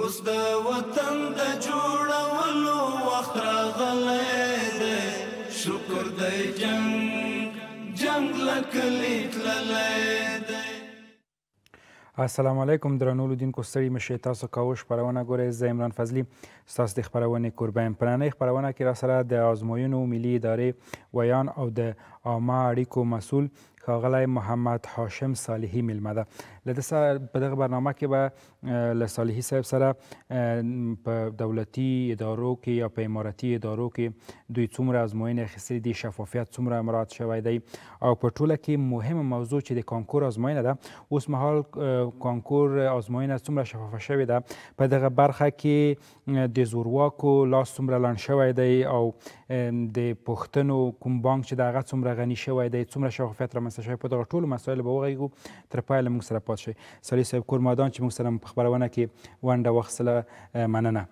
اوس د وطن د جوړولو وخت راغلی دی، شکر دی جنگ لکلی تللی دی. السلام علیکم درنو لیدونکو، ستړي مشئ، تاسو کوو خپرونه ګورئ. زه عمران فضلي ستاسو د خپرونې کوربه یم. په نننۍ خپرونه کې راسره د ازموینو ملي ادارې ویان او د عامه اړیکو مسؤل ښاغلی محمد هاشم صالحي میلمه ده. له ده سره په دغه برنامه کې به له صالحي صاحب سره په دولتي ادارو کې یا په امارتي ادارو کې دوی څومره ازموینې اخیستلي دي، شفافیت څومره مراعات شوی دی، او په ټوله کې مهمه موضوع چې د کانکور ازموینه ده، اوس مهال کانکور ازموینه څومره شفافه شوې ده، په دغه برخه کې د زورواکو لاس څومره لنډ شوی دی، او د پوښتنو کوم بانک چې د هغه څومره غني شوی دی، څومره شفافیت رامنځته شوی. په دغه ټولو مسایلو به وغږیږو. تر پایه له موږ سره پاتې شئ. صالح صاحب کورمادان چې موږ سره په خپرونه کې ونډه واخیستله، مننه.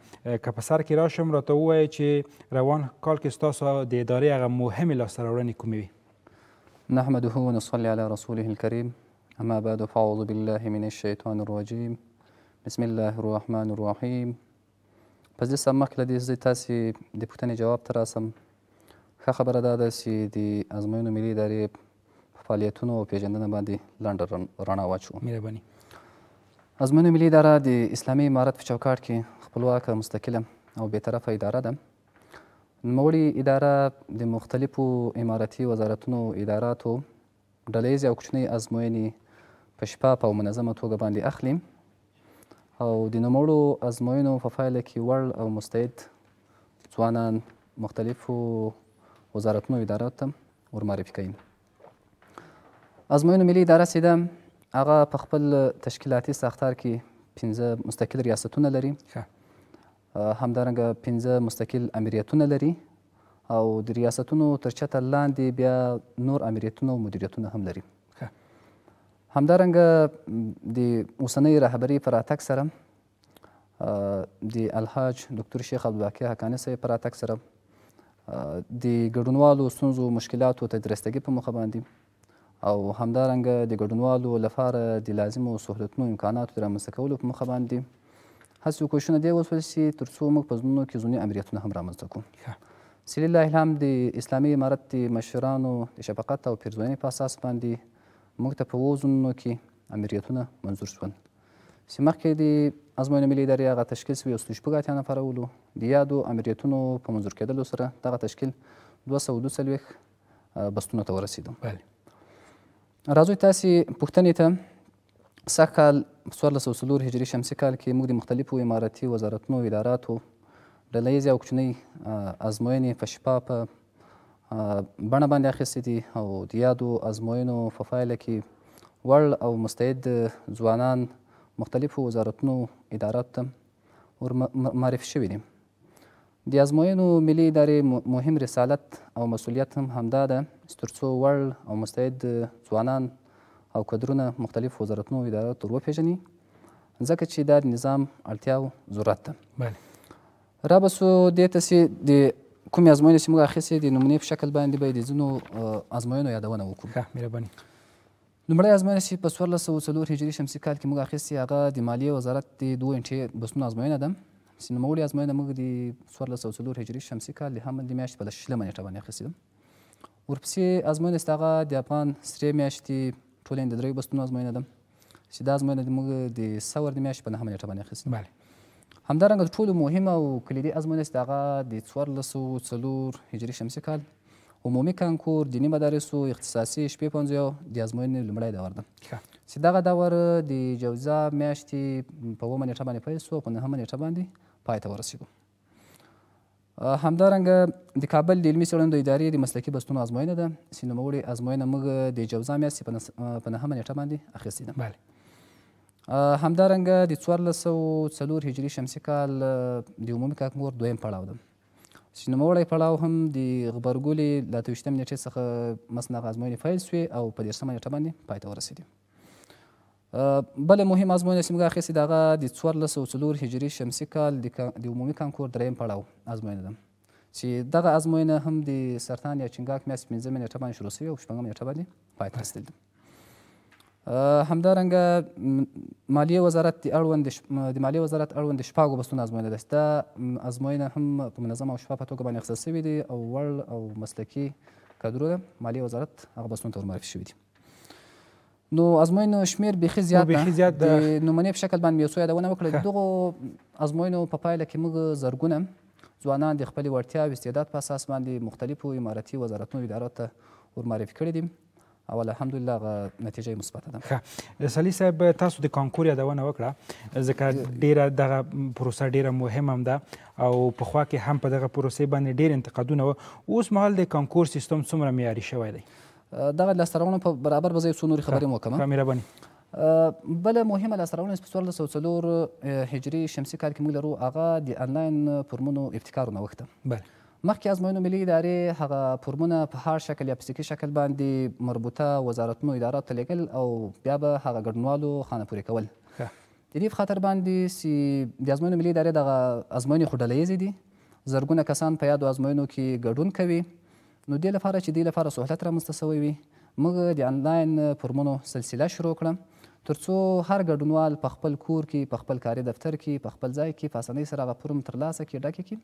که په سر کې راشم، راته ووایئ چې روان کال کې ستاسو د ادارې هغه مهمې لاسته راوړنې کومې وي؟ نحمده ونصلي على رسوله الكريم، اما بعد فاعوذ بالله من الشیطان الرجیم، بسم الله الرحمن الرحیم. پس دې څخه مخکې له دې زه تاسې د پوښتنې جواب ته راسم. ښه خبره دا ده چې د ازموینو ملي ادارې په فعالیتونو او پېژندنه باندې لنډه رڼا واچوو. مهرباني. ازموینو ملي اداره د اسلامي امارت په چوکاټ کې خپلواکه، مستقله او بېطرفه اداره ده. نوموړې اداره د مختلفو امارتي وزارتونو، اداراتو ډله ییزې او کوچنۍ ازموینې په شفاف او منظمه توګه باندې اخلي، او د نوموړو ازموینو په پایله کې وړ او مستعد ځوانان مختلفو وزارتونو، اداراتو ته ورمعرفي کوي. ازموینو ملي اداره چې ده، هغه په خپل تشکیلاتي ساختار کې 5 مستقل ریاستونه لري، همدارنګه 5 مستقل امریتونه لري، او د ریاستونو تر چتر لاندې بیا نور امریتونه او مدیریتونه هم لري. همدارنګه د اوسنۍ رهبرۍ په راتګ سره، د الحاج دکتور شیخ عبدالباقي حقاني صاحب په راتګ سره، د ګډونوالو ستونزو، مشکلاتو ته د رسیدګۍ په موخه باندې، او همدارنګه د ګډونوالو لپاره د لازمو سهولتونو، امکاناتو د رامنځته کولو په موخه باندې هڅې او کوښښونه دې وشول چې تر څو موږ په زړونو کې ځینې امریتونه هم رامنځته کړو. چې لله الحمد د اسلامي امارت د مشرانو د شفقت او پیرزوینې په اساس باندې موږ ته په 7 ځایونو کې امریتونه منظور شول. چې مخکې د ازموینو ملي ادارې هغه تشکیل شوي 106 اتیا نفره ولو، د یادو امریتونو په منظور کېدلو سره دغه تشکیل 242 بستونو ته ورسېدو. راځئ تاسې پوښتنې ته. سږ کال په 1404 هجري شمسي کال کې موږ د مختلفو امارتي وزارتونو، اداراتو ډله ییزې او کوچنۍ ازموینې په شفافه بڼه باندې اخیستې دي، او د یادو ازموینو په پایله کې وړ او مستعد ځوانان مختلفو وزارتونو، اداراتو ته ورمعرفي شوي دي. د ازموینو ملي ادارې مهم رسالت او مسؤلیت هم همدا ده چې تر څو وړ او مستعد ځوانان او کدرونه مختلف وزارتونو، اداراتو ور وپېژني، ځکه چې دا د نظام اړتیا او ضرورت ده. رابسو دې ته چې د کومې ازموینې چې موږ اخیستې د نمونې په شکل باندې به یې د ځینو ازموینو یادونه وکړو. مهرباني. لومړی ازموینه چې په 1404 هجري شمسي کال کې موږ اخیستې، هغه د مالیې وزارت د 2 انټې بستونو ازموینه ده. چې نوموړې ازموینه موږ د 1404 هجري شمسي کال د حمل د میاشتې په 20 نیټه باندې اخیستې ده. ورپسې ازموینه چې هغه د افغان سرې میاشتې ټولې د 3 بستونو ازموینه ده، چې دا ازموینه موږ د ثور د میاشتې په 9 نیټه باندې اخیستې. همدارنګه د ټولو مهمه او کلیدي ازموینه چې هغه د 1404 هجري شمسي کال عمومي کانکور، دیني مدارسو، اختصاصي شپې پوهنځیو د ازموینې لومړی دور ده، چې دغه دور د جوزا میاشتې په 9 نیټه باندې پیل شو او په 9 نیټه باندې پای ته ورسېدو. همدارنګه د کابل د علمي څېړنو د ادارې د مسلکي بستونو ازموینه ده، چې نوموړې ازموینه موږ د جوزا میاشتې په 9 نیټه باندې اخیستې ده. همدارنګه د 1404 هجري شمسي کال د عمومي کانکور 2م پړاو ده، چې نوموړی پړاو هم د غبرګولي له 23 نیټې څخه مسنغ ازموینې پیل شوې او په 13 نیټه باندې پای ته ورسېدې. بله مهمه ازموینه چې موږ اخیستې د هغه د 1404 هجري شمسي کال د عمومي کانکور 3م پړاو ازموینه ده، چې دغه ازموینه هم د سرطان یا چنګاښ میاشتې 5 نیټه باندې شروع شوې او 5 نیټه باندې پای ته رسېدلې ده. همدارنګه مالیې وزارت د مالیې وزارت اړوند 6 بستونه ازموینه ده. دا ازموینه هم په منظم او شفافه توګه باندې اخیستل شوي دي او وړ او مسلکي کادرونه مالیې وزارت هغه بستونو ته ورمعرفي شوي دي. نو ازموینو شمېر بیخي زیات ده. د نمونې په شکل باندې مې یو څو یادونه وکړه. دغو ازموینو په پایله کې موږ زرګونه ځوانان د خپلې وړتیا او استعداد په اساس باندې مختلفو امارتي وزارتونو ادارو ته ورمعرفي کړي دي او الحمدلله هغه نتیجه مثبته ده. ښه سلي صاحب، تاسو د کانکور یادونه وکړه ځکه ډیره دغه پروسه ډیره مهم هم ده او پخوا کې هم په دغه پروسې باندې ډیر انتقادونه وو. اوس مهال د کانکور سیستم څومره معیاري شوی دی؟ دغه لاسته راوړنو په برابر به زه یو څو نورې خبرې وکړم. مهرباني. بله مهمه لاسته راوړنه په 1404 هجري شمسي کال کې موږ لرو هغه د انلاین فورمونو ابتکار او نوښت ده. بله. مخکې ازموینو ملي ادارې هغه فورمونه په هارد شکل یا فزیکي شکل باندې مربوطه وزارتونو اداراتو ته لیږل او بیا به هغه ګډونوالو خانه پورې کول. د دې په خاطر باندې چې د ازموینو ملي ادارې دغه ازموینې خو ډله ییزې دي، زرګونه کسان په یادو ازموینو کې ګډون کوي. نو دې لپاره چې دې لپاره سهولت رامنځته شوی وي موږ د انلاین فورمونو سلسله شروع کړه تر څو هر ګډونوال په خپل کور کې، په خپل کاري دفتر کې، په خپل ځای کې په اسانۍ سره هغه فورم ترلاسه کړي، ډک کړي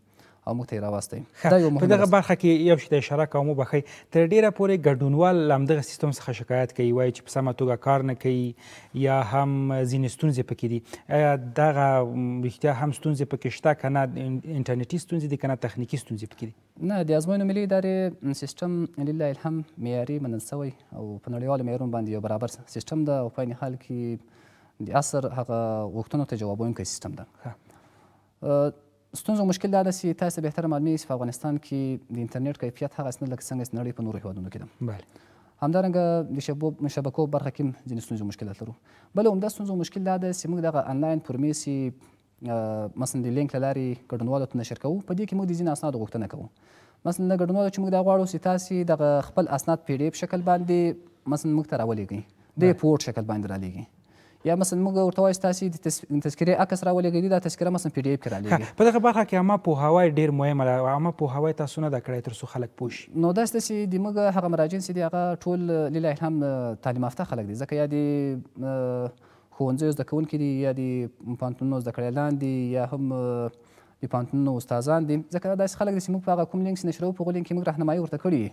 او موږ ته یې راواستوي. په دغه برخه کې یو شی ته اشاره کوم وبښئ، تر ډیره پورې ګډونوال له همدغه سیستم څخه شکایت کوي، وایي چې په سمه توګه کار نه کوي یا هم ځینې ستونزې پکې دي. آیا دغه رښتیا هم ستونزې پکې شته که نه انټرنیټي ستونزې دي که نه تخنیکي ستونزې پکې دي؟ نه، د ازموینو ملي ادارې سیستم لله الحمد معیاري منل شوی او په نړیوالو معیارونو باندې یو برابر سیستم ده او په عین حال کې د عصر هغه غوښتنو ته جواب ویونکی سیستم ده. ستونزه مشکل دا ده چې تاسو بهتره معلومیږي چې په افغانستان کې د انټرنیټ کیفیت هغسې نه لکه څنګه چې نړۍ په نورو هېوادونو کې ده. همدارنګه د شبکو برخه کې هم ځینې ستونزې مشکلات لرو. بله عمده ستونزه مشکل دا ده چې موږ دغه انلاین فورمې چې مثلا د لینک له لارې ګډونوالو ته نشر کوو، په دې کې موږ د ځینې اسنادو غوښتنه کوو. مثلا له ګډونوالو چې موږ دا غواړو چې تاسې دغه خپل اسناد پی ډي اف شکل باندې مثلا موږ ته راولېږئ، د پورټ شکل باندې رالېږئ، یا مثلا موږ ورته وایو چې تاسې د تذکرې عکس راولېږئ، دا تذکره مثلا پی ډي اف کې رالېږئ. په دغه برخه کې عامه پوهاوی ډېر مهمه ده. عامه پوهاوی تاسو نه ده کړی تر څو خلک پوه شي. نو داسې ده چې د موږ هغه مراجعین چې دي هغه ټول لله الحمد تعلیم یافته خلک دي، ځکه یا د ښوونځیو زده کوونکي دي یا د پوهنتونونو زده کړیالان دي یا هم د پوهنتونونو استادان دي، ځکه داسې خلک دي چې موږ په هغه کوم لینک چې نشروو په هغو لینک کې موږ راهنمایي ورته کړې وي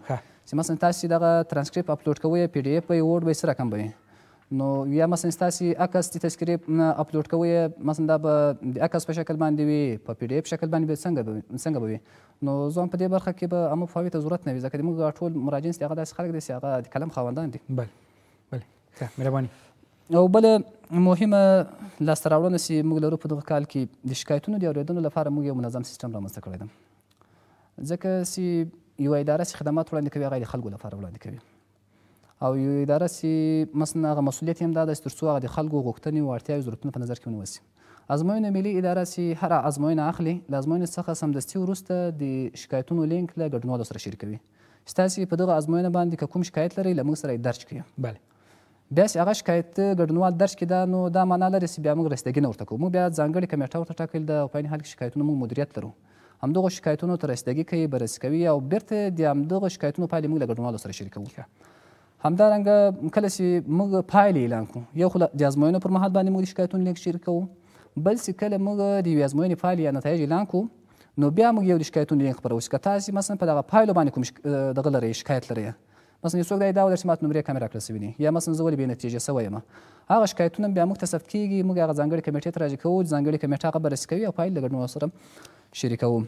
چې مثلا تاسې دغه ترانسکریپټ اپلوډ کوئ، پی ډي اف به یې، وورډ به یې څه رقم به وي، نو یا مثلا تاسې عکس د تذکرې اپلوډ کوئ، مثلا دا به د عکس په شکل باندې وي، په پی ډي اف شکل باندې به څنګه به وي. نو زه هم په دې برخه کې به عامه پوهاوي ته ضرورت نه وي، ځکه د موږ ټول مراجعین چې هغه داسې خلک دي چې هغه د قلم خاوندان دي. بله مهرباني. او بله مهمه لاسته راوړنه چې موږ لرو په دغه کال کې د شکایتونو د اورېدنو لپاره موږ یو منظم سیستم رامنځته کړی ده، ځکه چې یوه اداره چې خدمات وړاندې کوي هغه د خلکو لپاره وړاندې کوي او یو اداره چې مثلا هغه مسؤلیت یې هم دا ده چې تر څو هغه د خلکو غوښتنې او اړتیاوې ضرورتونه په نظر کې ونیول شي. ازموینه ملي اداره چې هره ازموینه اخلي، له ازموینې څخه سمدستي وروسته د شکایتونو لینک له ګډونوالو سره شریکوي چې تاسې په دغه ازموینه باندې که کوم شکایت لرئ له موږ سره یې درج کړئ. بله. بیا چې هغه شکایت ګډونوال درج کړي، دا نو دا معنا لري چې بیا موږ رسیدګي نه ورته کوو، موږ بیا ځانګړې کمیټه ورته ټاکلې ده او په عین حال کې شکایتونو موږ مدیریت لرو، همدغو شکایتونو ته رسیدګي کوي، بررسي کوي او بیرته د همدغو شکایتونو پایلې موږ له ګډونوالو سره شریکوو. همدارنګه کله چې موږ پایلې اعلان کوو، یو خو د ازموینو پر مهال باندې موږ د شکایتونو لینک شریکوو، بل چې کله موږ د یوې ازموینې پایلې یا نتایج اعلان کوو نو بیا موږ یو د شکایتونو لینک خپروو چې که تاسې مثلا په دغه پایلو باندې کوم دغه لرئ، شکایت لرئ، مثلا یو څوک دا ادعا ولري چې ماته نمرې کمې راکړل شوي دي یا مثلا زه ولې بې نتیجې شوی یم، هغه شکایتونه بیا موږ ته ثبت کېږي، موږ هغه ځانګړې کمیټې ته راجع کوو، ځانګړې کمیټه هغه بررسي کوي او پایلې له ګډونوالو سره شریکوو.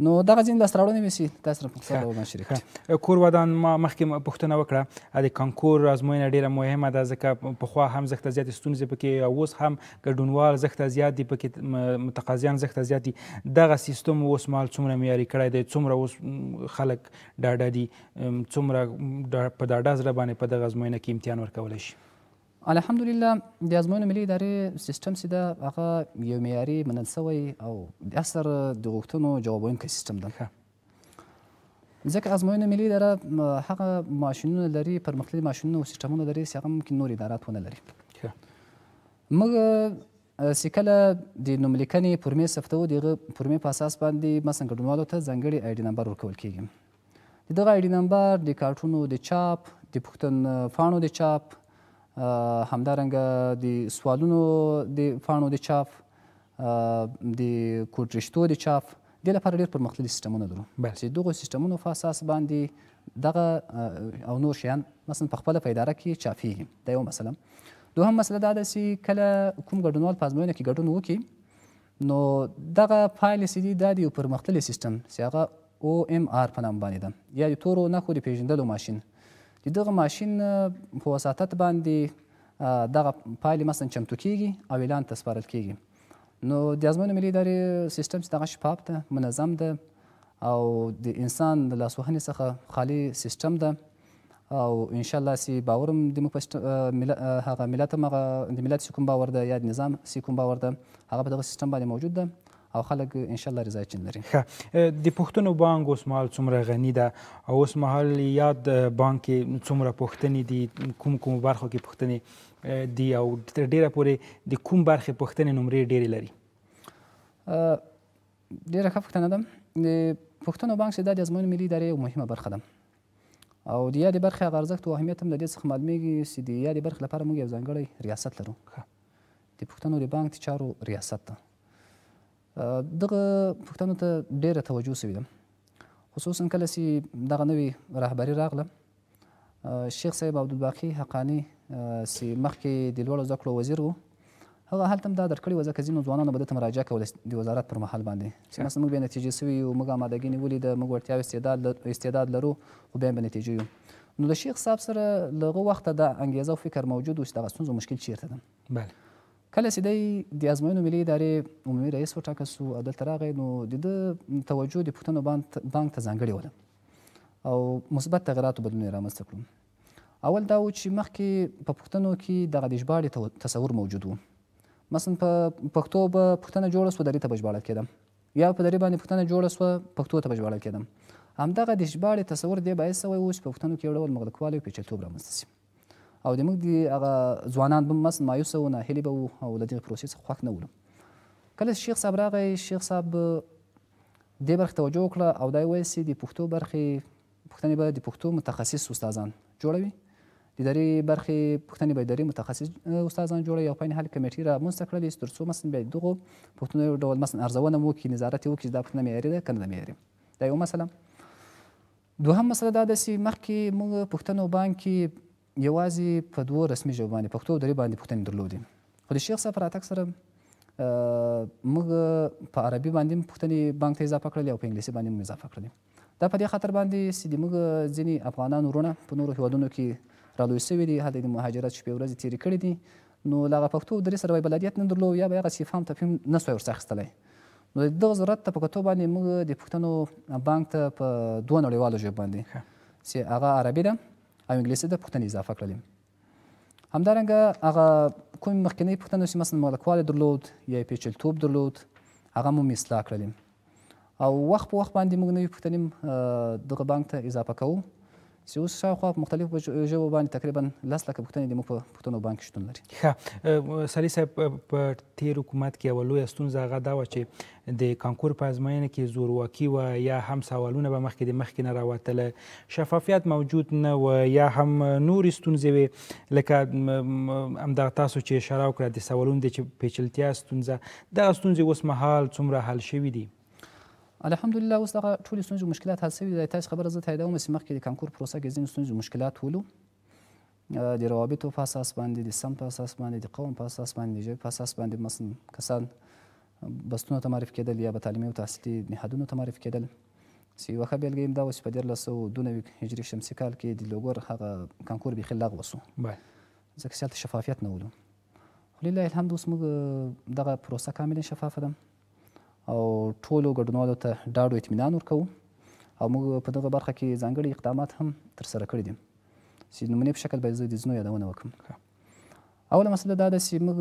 نو دغه ځینې لاسته راوړنې مې چې تاسو سره په مختصر ډول باندې شریک کړي. کور ودان ما مخکې پوښتنه وکړه، د کانکور ازموینه ډېره مهمه ده ځکه پخوا هم زښته زیاتې ستونزې پکې او اوس هم ګډونوال زښته زیات دي پکې، متقاضیان زښته زیات دي. دغه سیستم اوس مهال څومره معیاري کړی دی، څومره اوس خلک ډاډه دي، څومره په ډاډه زړه باندې په دغه ازموینه کې امتحان ورکولی شي؟ الحمدلله د ازموینو ملي ادارې سیستم چې ده هغه یو معیاري منل شوی او د عصر د غوښتنو جواب ویونکی سیستم ده، ځکه ازموینو ملي اداره هغه ماشینونه لري، پرمختللي ماشینونه او سیسټمونه لري چې هغه ممکن نور ادارات ونه لري. موږ چې کله د نوملیکنې فورمې ثبتوو، د هغه فورمې په اساس باندې مثلا ګډونوالو ته ځانګړي آی ډي نمبر ورکول کېږي. د دغه آی ډي نمبر د کارټونو د چاپ، د پاڼو د چاپ، همدارنګه د سوالونو د پاڼو د چاپ، د کوډ رشتو د چاپ، دې لپاره ډېر پرمختللي سیسټمونه لرو چې دغو سیسټمونو په اساس باندې دغه او نور شیان مثلا په خپله په اداره کې چاپېږي. دا یو مسله. دوهم مسله دا ده چې کله کوم ګډونوال په ازموینه کې ګډون وکړي نو دغه پایلې چې دي دا د یو پرمختللي سیسټم چې هغه OMR په نام باندې ده، یا د تورو نښو د پېژندلو ماشین. د دغه ماشین په وساطت باندې دغه پایلې مثلا چمتو کیږي او اعلان ته سپارل کیږي. نو د ازموینو ملي ادارې سیسټم چې دغه شفاف ده، منظم ده او د انسان د لاسوهنې څخه خالي سیسټم ده او انشاءالله چې باور هم د موږ هغه ملت هم هغه د ملت چې کوم باور ده یا د نظام چې کوم باور ده هغه په دغه سیسټم باندې موجود ده او خلک انشاءالله رضایت چین لري. د پښتنو بانک اوس مهال څومره غني ده او اوس مهال یاد بانک کې څومره پوښتنې دي، کوم برخو کې پوښتنې دي او تر ډیره پورې د کوم برخې پوښتنې نمرې ډیرې لري؟ ډیره ښه پوښتنه ده. د پښتنو بانک چې دا د ازموینو ملي ادارې یوه مهمه برخه ده او د یادې برخې هغه ارزښت او اهمیت هم له دې څخه معلومیږي چې د یادې برخې لپاره موږ یو ځانګړی ریاست لرو، د پښتنو د بانک د چارو ریاست ده. دغه پوښتنو ته ډېره توجه شوې ده، خصوصا کله چې دغه نوې رهبري راغله. شیخ صاحب عبدالباقي حقاني چې مخکې د لوړو زده کړو وزیر و، هغه هلته هم دا درکړې وه ځکه ځینو ځوانانو به دلته مراجعه کوله د وزارت پر مهال باندې چې مثلا موږ بیا نتیجې سوي یو، موږ امادګي نیولې ده، موږ وړتیا استعداد لرو خو بیا به نتیجې یو. نو د شیخ صاحب سره له هغه وخته دا انګیزه او فکر موجود و چې دغه ستونزو مشکل چیرته ده. کله چې دی د ازموینو ملي ادارې عمومي رئیس وټاکل سو او دلته راغی نو د ده توجه د پښتنو بانک ته ځانګړې وله او مثبت تغیراتو بدلون یې رامنځته کړو. اول دا و چې مخکې په پښتنو کې دغه د ژباړې تصور موجود و. مثلا په پښتو به پوښتنه جوړه سوه دري ته به ژباړل کېدم، یا په دري باندې پوښتنه جوړه سوه پښتو ته به ژباړل کېدم. همدغه د ژباړې تصور دې باعث سوی و چې په پښتنو کې یو ډول مغلقوالی او پیچلتوب رامنځته شي او زموږ د هغه ځوانان به مثلا مایوسه و، ناهیلي به وو او له دغې پروسې څخه خوښ نه ولو. کله چې شیخ صاحب راغی، شیخ صاحب دې برخې توجه وکړه او دا یې ویل چې د پښتو برخې پوښتنې به د پښتو متخصص استادان جوړوي، د دري برخې پوښتنې به د دري متخصص استادان جوړوي او په عین حال کمیټې رامنځته کړلې تر څو مثلا بیا دغو پوښتنو یو ډول مثلا ارزونه وکړي، نظارت یې وکړي چې دا پوښتنه معیاري ده که نه ده معیاري. دا یو مسله. دوهم مسله دا ده چې مخکې موږ پښتنو بانک کې یوازې په دوو رسمي ژبو باندې پښتو او دري باندې پوښتنې درلودې، خو د شیخ صاحب په راتګ سره موږ په عربي باندې هم پوښتنې بانک ته اضافه کړلې او په انګلیسي باندې هم اضافه کړلې. دا په دې خاطر باندې چې د موږ ځینې افغانان وروڼه په نورو هېوادونو کې رالوی سوي دي، هلته د مهاجرت شپې ورځې تېرې کړې دي، نو له هغه پښتو او دري سره به بلدیت نه درلود یا به هغه فهم تفهیم نه سوی ورڅخه اخیستلی. نو د دغه ضرورت ته په کتو باندې موږ د پښتنو بانک ته په دوه نړیوالو ژبو باندې چې هغه عربي ده او انګلیسي ده پوښتنې اضافه کړلې. همدارنګه هغه کوم مخکینۍ پوښتنې چې مثلا مغلقوالی درلود یا پیچلتوب درلود هغه هم اصلاح کړلې او وخت په وخت باندې موږ نوې پوښتنې دغه بانک ته اضافه کوو چې اوس شاوخوا په مختلفو ژبو باندې تقریبا 10 لکه پوښتنې زموږ په پښتنو بانک کې شتون لري. ښه سالي صاحب، په تېر حکومت کې یوه لویه ستونزه هغه دا وه چې د کانکور په ازموینه کې زورواکي وه یا هم سوالونه به مخکې د مخکې نه راوتله، شفافیت موجود نه و یا هم نورې ستونزې وې لکه همدغه تاسو چې اشاره وکړه د سوالونو د پیچلتیا ستونزه. دغه ستونزې اوس مهال څومره حل شوي دي؟ الحمدلله اوس دغه ټولې ستونزې او مشکلات حل شوي دي. تاسو خبره زه تاییدوم چې مخکې د کانکور پروسه کې ځینې ستونزې او مشکلات ولو، د روابطو په اساس باندې، د سمت په اساس باندې، د قوم په اساس باندې، د ژبې په اساس باندې مثلا کسان بستونو ته معرفي کېدل یا به تعلیمي او تحصیلي نهادونو ته معرفي کېدل. چې یوه ښه بېلګه یې دا وه چې په 1392 هجري شمسي کال کې د لوګور هغه کانکور بیخي لغوه سو ځکه چې هلته شفافیت نه ولو. خو لله الحمد اوس موږ دغه پروسه کاملا شفافه ده او ټولو ګډونوالو ته ډاډ او اطمینان ورکوو او موږ په دغه برخه کې ځانګړي اقدامات هم ترسره کړي دي چې نمونې په شکل به زه د ځینو یادونه وکړم. اوله مسله دا ده چې موږ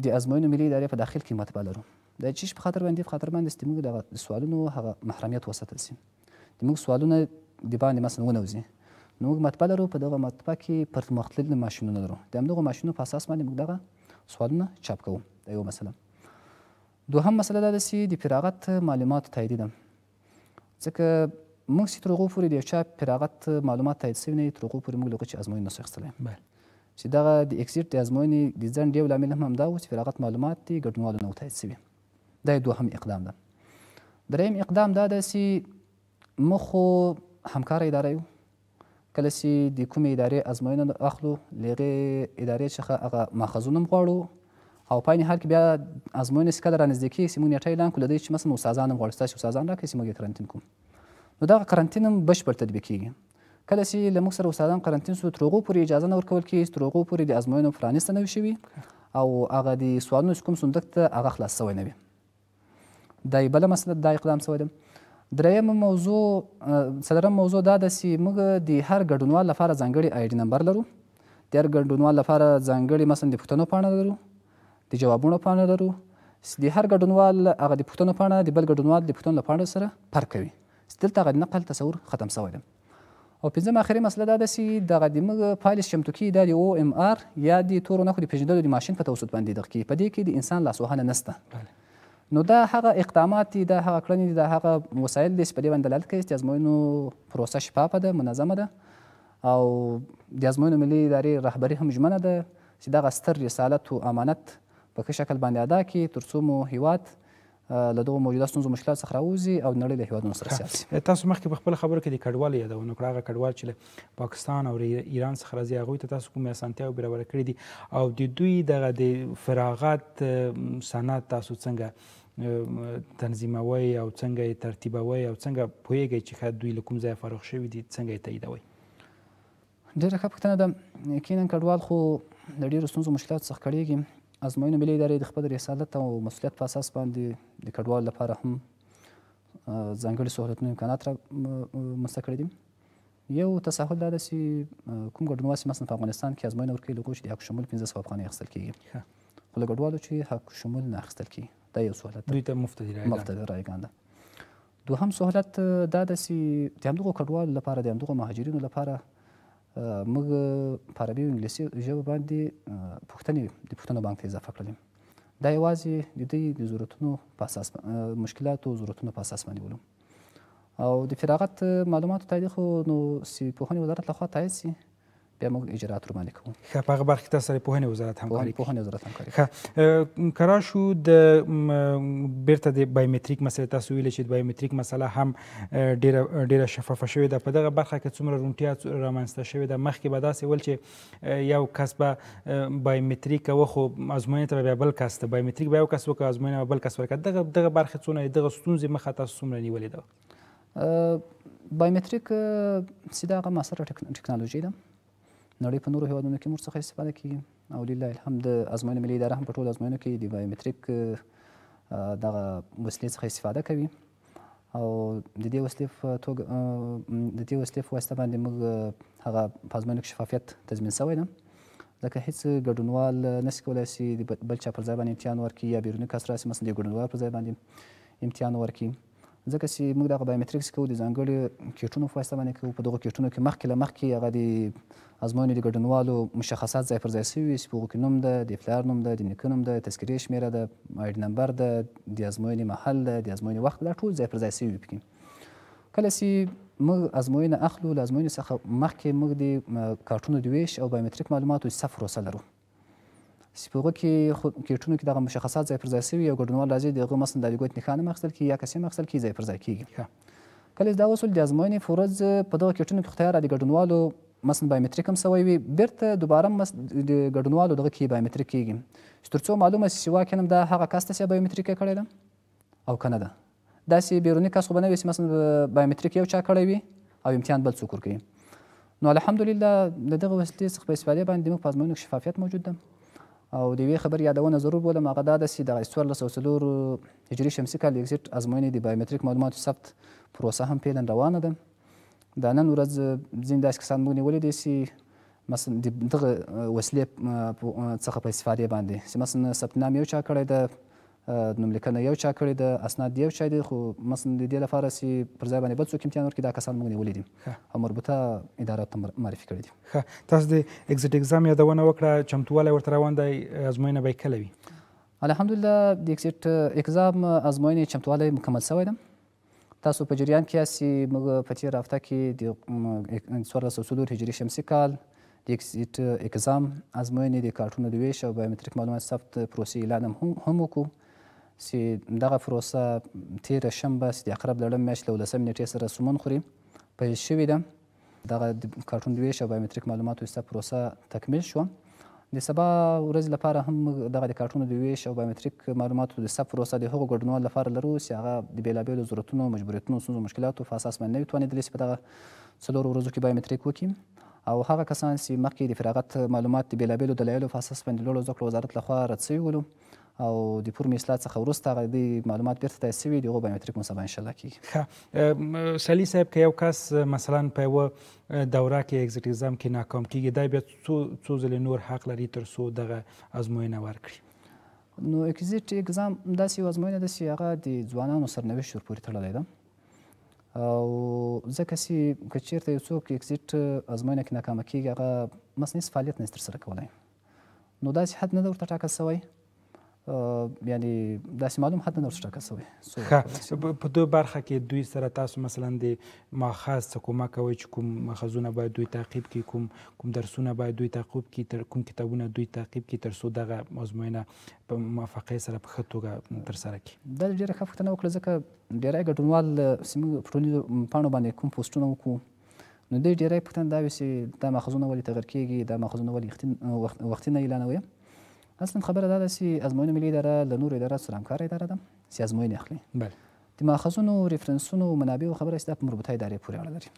د ازموینو ملي ادارې په داخل کې مطبعه لرو. د چیش په خاطر باندې چې موږ د سوالونو هغه محرمیت وساتل شي، د موږ سوالونه د باندې مثلا ونوځي، نو موږ مطبعه لرو. په دغه مطبعه کې پرمختللي ماشینونه لرو، د همدغو ماشینونو په اساس باندې موږ دغه سوالونه چاپ کوو. دا یوه مسله. دوهم مسله دا ده چې د فراغت معلوماتو تاییدي ده، ځکه موږ چې تر هغو پورې د یو چا فراغت معلومات تایید شوي نه وي تر هغو پورې موږ له هغه چې ازموینې نسو اخیستلی چې دغه د اکزیټ د ازموینې د ځنډ یو لامل هم همدا و چې فراغت معلومات د ګډونوالو نه و تایید شوي. دا یې دوهم اقدام ده. دریم اقدام دا ده چې موږ خو همکاره اداره یو. کله چې د کومې ادارې ازموینه اخلو له هغې ادارې څخه هغه ماخذونه هم غواړو او په عین حال کې بیا ازموینې چې کله رانږدې کېږي چې موږ نیټه اعلان کړو له دې چې مثلا استادان هم غواړي ستاسې استادان راکړئ چې موږ یې قرنطین کوو. نو دغه قرنطین هم بشپړ تطبیق کېږي. کله چې له موږ سره استادان قرنطین سو تر هغو پورې اجازه نه ورکول کېږي تر هغو پورې د ازموینو پرانیسته نه وي شوي او هغه د سوالونو چې کوم صندوق ته هغه خلاص شوی نه وي. دا یې بله مسله دا اقدام شوی ده. دریم موضوع څلورم موضوع دا ده چې موږ د هر ګډونوال لپاره ځانګړي آی ډي نمبر لرو. د هر ګډونوال لپاره ځانګړي مثلا د پوښتنو پاڼه لرو، د جوابونو پاڼه لرو. د هر ګډونوال هغه د پوښتنو پاڼه د بل ګډونوال د پوښتنو له پاڼې سره فرق کوي. دلته هغه د نقل تصور ختم شوی ده. او پنځم اخري مسله دا ده چې دغه د موږ فایل چمتو کیږي دا د او ام آر یا د تورو نښو د پېژندلو د ماشین په توسط باندې دغه کیږي. په دې کې د انسان لاسوهنه نشته. نو دا هغه اقدامات دي، دا هغه کړنې دي، دا هغه وسایل دي چې په دې باندې دلالت کوي چې د ازموینو پروسه شفافه ده، منظمه ده او د ازموینو ملي ادارې رهبري هم ژمنه ده چې دغه ستر رسالت و امانت په ښه شکل باندې ادا کړي تر څو مو هیواد له دغو موجوده ستونزو مشکلات څخه راوځي او د نړۍ له هیوادونو سره سیال شي. تاسو مخکې په خپله خبرو کې د کډوالو یادونه وکړه. هغه کډوال چې له پاکستان او ایران څخه راځي هغوی ته تاسو کومې اسانتیاوې برابره کړي دي او د دوی دغه د فراغت سند تاسو څنګه تنظیموئ او څنګه یې ترتیبوئ او څنګه پوهیږئ چې ښاید دوی له کوم ځایه فارغ شوي دي څنګه یې تاییدوئ؟ ډېره ښه پوښتنه ده. یقینا کډوال خو له ډېرو ستونزو مشکلاتو څخه کړېږي. ازموینو ملي ادارې د خپل رسالت او مسؤلیت په اساس باندې د کډوالو لپاره هم ځانګړي سهولتونه امکانات رامنځته کړي دي. یو تساهل دا ده چې کوم ګډونوال چې مثلا په افغانستان کې ازموینه ورکوي له هغو چې د حق شمول 1500 افغانۍ اخیستل کېږي، خو له ګډوالو چې حق شمول نه اخیستل کېږي دا یو سهولت ده. دوی ته مفت دي رایګان ده. دوهم سهولت دا ده چې د همدغو کډوالو لپاره د همدغو مهاجرینو لپاره موږ په عربي او انګلیسي ژبه باندې پوښتنو بانک ته اضافه کړلې. دا یوازې د دوی د ضرورتونو په اساس مشکلاتو او ضرورتونو په اساس باندې ولو او د فراغت معلوماتو تایید خو نو چې پوهنې وزارت لخوا تایید شي بیا موږ اجرات ورباندې کوو. ښه، په هغه برخه کې تاسو سره پوهنې وزارت همکاري کوي. پوهنې وزارت همکاري کوي. ښه، که راشو د بیرته د بایومتریک مسله تاسو ویلې چې د بایومتریک مسله هم ډېره شفافه شوې ده. په دغه برخه کې څومره روڼتیا رامنځته شوې ده؟ مخکې به داسې ول چې یو کس به بایومتریک کوه خو ازموینې ته به بیا بل کس ته بایومتریک به یو کس وکړه ازموینه به بل کس ورکړه. دغه برخې څونه دغه ستونزې مخه تاسو څومره نیولې ده؟ بایومتریک چې دا هغه معاصره ټکنالوژي ده. نړۍ په نورو هیوادونو کې موږ څخه استفاده کیږي او لله الحمد د ازموینو ملي اداره هم په ټولو ازموینو کې د بایومتریک دغه وسیلې څخه استفاده کوي او د دې وسیلې په واسطه باندې موږ هغه په ازموینو کې شفافیت تضمین شوی ده. ځکه هېڅ ګډونوال نشي کولی چې د بل چا پر ځای باندې امتحان ورکړي یا بیروني کس راسي مثلا د ګډونوال پر ځای باندې امتحان ورکړي. ځکه چې موږ دغه بایومتریکس کوو د ځانګړي کیټونو په واسطه باندې کوو. په دغو کیټونو کې مخکې له مخکې هغه د ازموینې د ګډونوالو مشخصات ځای پر ځای شوي وي چې په هغو کې نوم ده، د پلار نوم ده، د نیکه نوم ده، تذکرې شمېره ده، آی ډي نمبر ده، د ازموینې محل ده، د ازموینې وخت، دا ټول ځای پر ځای شوي وي پکې. کله چې موږ ازموینه اخلو له ازموینې څخه مخکې موږ د کارټونو د ویش او بایومتریک معلوماتو د ثبت پروسه لرو چې په هغو کې کیټونو کې دغه مشخصات ځای پر ځای شوي او ګډونوال راځي د هغه مثلا د لیګوت نښان هم اخیستل کېږي یا کسې هم اخیستل کېږي ځای پر ځای کېږي. کله چې دا وصول د ازموینې په ورځ په دغه کیټونو کې خو تیاره د ګډونوالو مثلا بایومتریک هم شوی وي بیرته دوباره د ګډونوالو دغه کې بایومتریک کېږي چې تر څو معلومه شي چې واقعا دا هغه کس ته چې بایومتریک یې کړې ده او که نه ده. داسې بیروني کس خو به نه وي چې مثلا بایومتریک یو چا کړی وي او امتحان بل څوک ورکوي. نو الحمدلله د دغه وسیلې څخه په استفادې باندې موږ په ازموینو کې شفافیت موجود ده. او د یوې خبرې یادونه ضرور بولم هغه دا ده چې دغه 1404 هجري شمسي کال د اکزیټ ازموینې د بایومتریک معلوماتو ثبت پروسه هم فعلا روانه ده. دا نن ورځ ځینې داسې کسان موږ نیولي دي چې مثلا د دغه وسیلې څخه په استفادې باندې چې مثلا ثبت نام یو چا کړی ده، نوملیکنه یو چا کړې ده، اسناد یو چا دي، خو مثلا د دې لپاره چې پر ځای باندې بل څوک امتحان ورکړي دا کسان موږ نیولي دي او مربوطه ادارو ته معرفي کړي دي. ښه، تاسو د اکزیټ اګزام یادونه وکړه، چمتووالی ورته روان دی، ازموینه به یې کله وي؟ الحمدلله د اکزیټ اګزام ازموینې چمتووالی مکمل شوی ده. تاسو په جریان کې یاستئ. موږ په تېره هفته کې د 1404 هجري شمسي کال د اکزیټ اکزام ازموینې د کارټونو د ویش او بایومتریک معلومات ثبت پروسې اعلان هم وکړو چې دغه پروسه تېره شنبه چې د عقرب لړم میاشت له 11 نېټې سره سمون خوري پیل شوې ده. دغه د کارټون د ویش او بایومتریک معلوماتو ثبت پروسه تکمیل شوه. د سبا ورځې لپاره هم دغه د کارټونو د ویش او بایومتریک معلوماتو د ثبت پروسه د هغو ګډونوالو لپاره لرو چې هغه د بېلابېلو ضرورتونو، مجبوریتونو، ستونزو، مشکلاتو په اساس باندې نه وي توانېدلی چې په دغه 4 ورځو کې بایومتریک وکړي، او هغه کسان چې مخکې د فراغت معلومات د بېلابېلو دلایلو په اساس باندې لوړو زده کړو وزارت لخوا رد شوي ولو او د فورم اصلاح څخه وروسته هغه د معلومات بیرته تایید شوي د هغو بایومتریک مو سبا انشاءالله کېږي. ښه سلي صاحب، که یو کس مثلا په یوه دوره کې اکزیټ اکزام کې ناکام کېږي، دی بیا څو ځلې نور حق لري تر څو دغه ازموینه ورکړي؟ نو اکزیټ اکزام داسې یو ازموینه ده چې هغه د ځوانانو سرنوشت ورپورې تړلی ده، او ځکه چې که چېرته یو څوک اکزیټ ازموینه کې ناکامه کېږي هغه مصنوعي فعالیت نه ترسره کولی، نو داسې حد نه ده ورته ټاکل شوی، یعنی داسې معلوم حد نه ورته ټاکل شوی. ښه، په دې برخه کې دوی سره تاسو مثلا د ماخذ څه کومک کوئ چې کوم ماخذونه باید دوی تعقیب کړي، کوم درسونه باید دوی تعقیب کړي، کوم کتابونه دوی تعقیب کړي تر څو دغه ازموینه په موفقۍ سره په ښه توګه ترسره کړي؟ دا ډېره ښه پوښتنه وکړه، ځکه ډېری ګډونوال چې موږ په ټولنیزو پاڼو باندې کوم پوسټونه وکړو نو دوی ډېری پوښتنه دا وي چې دا ماخذونه ولې تغیر کېږي، دا ماخذونه ولې وختي نه اعلانوي. اصلا خبره دا ده چې ازموینه ملي اداره له نورو اداراتو سره همکاره اداره ده چې ازموینې اخلي. بله، د ماخذونو، ریفرنسونو، منابعو خبره چې دا په مربوطه ادارې پورې اړه لري.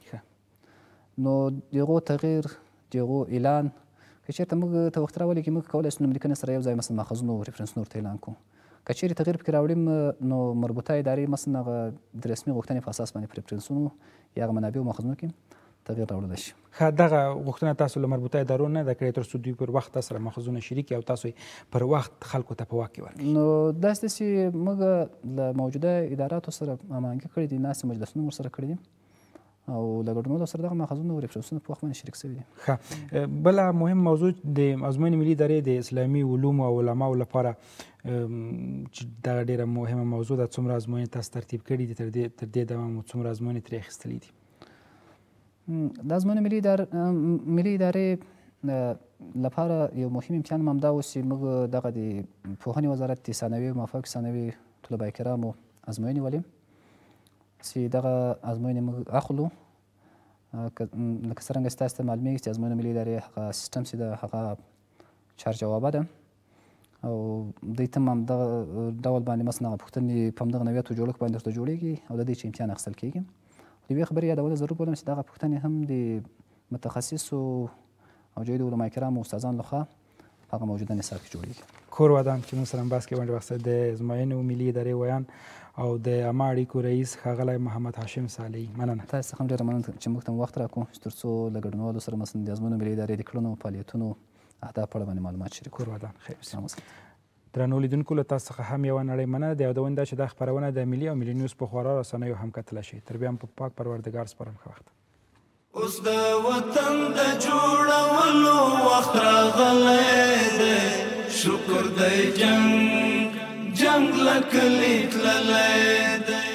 نو د هغو تغییر، د هغو اعلان که چېرته موږ ته وخت راولي کې موږ کولی شو نوملیکنې سره یو ځای مثلا ماخذونو او ریفرنسونو ورته اعلان کړو. که چېرې تغییر پکې راوړي نو مربوطه ادارې مثلا هغه د رسمي غوښتنې په اساس باندې په ریفرنسونو یا هغه منابعو ماخذونو کې تغییر راوړلی شي. ښه، دغه غوښتنه تاسو له مربوطه ادارو نه ده کړې تر څو دوی پر وخت تاسو سره ماخذونه شریک او تاسو پر وخت خلکو ته په واک کې ورکړي؟ نو داسې ده چې موږ له موجوده اداراتو سره هماهنګي کړې دي، ناستې مجلسونه مو ورسره کړي دي او له ګډونوالو سره دغه ماخذونه او ریفرنسونه په وخت باندې شریک شوي دي. ښه، بله مهم موضوع د ازموینې ملي ادارې د اسلامي علومو او علماو لپاره چې دغه ډېره مهمه موضوع ده، څومره ازموینې تاسو ترتیب کړي دي تر دې دمه مو څومره ازموینې ترې اخیستلي دي؟ د ازموینې ملي ادارې لپاره یو مهم امتحان هم همدا و چې موږ دغه د پوهنې وزارت د ثانوي او مافوق ثانوي طلبه کرامو ازموینې ولې چې دغه ازموینې موږ اخلو. لکه څرنګه چې تاسو ته معلومیږي چې ازموینې ملي ادارې هغه سیسټم چې ده هغه چار جوابه ده او دوی ته هم همدغه ډول باندې مثلا هغه پوښتنې په همدغه نوعیتو جوړښت باندې ورته جوړېږي او د دې چې امتحان اخیستل کېږي. د یوې خبرې یادول ضرور بولم چې دغه پوښتنې هم د متخصصو او جیدو علما کرامو استادانو لخوا هغه موجوده نصاب کې جوړېږي. کور ودان چې موږ سره هم بحث کې ونډه واخیسته د ازموینې ملي ادارې ویان او د عامه اړیکو رئیس ښاغلی محمد هاشم صالحي، مننه. تاسو څخه هم ډېره مننه چې موږ ته وخت راکړو تر څو له ګډونوالو سره مثلا د ازموینو ملي ادارې د کړنو، فعالیتونو، اهداف په اړه باندې معلومات شریک کړو. کور ودان خیر. درنو لیدونکو، له تاسو څخه هم یوه نړۍ مننه. د یادونې ده چې دا خپرونه د ملي او ملي نیوز په خورا رسنیو هم کتلی شئ. تر بیا هم په پاک پروردګار سپارم. ښه وخت. اوس د وطن د جوړولو وخت راغلی دی، شکر دی جنګ لکه لیک تللی دی.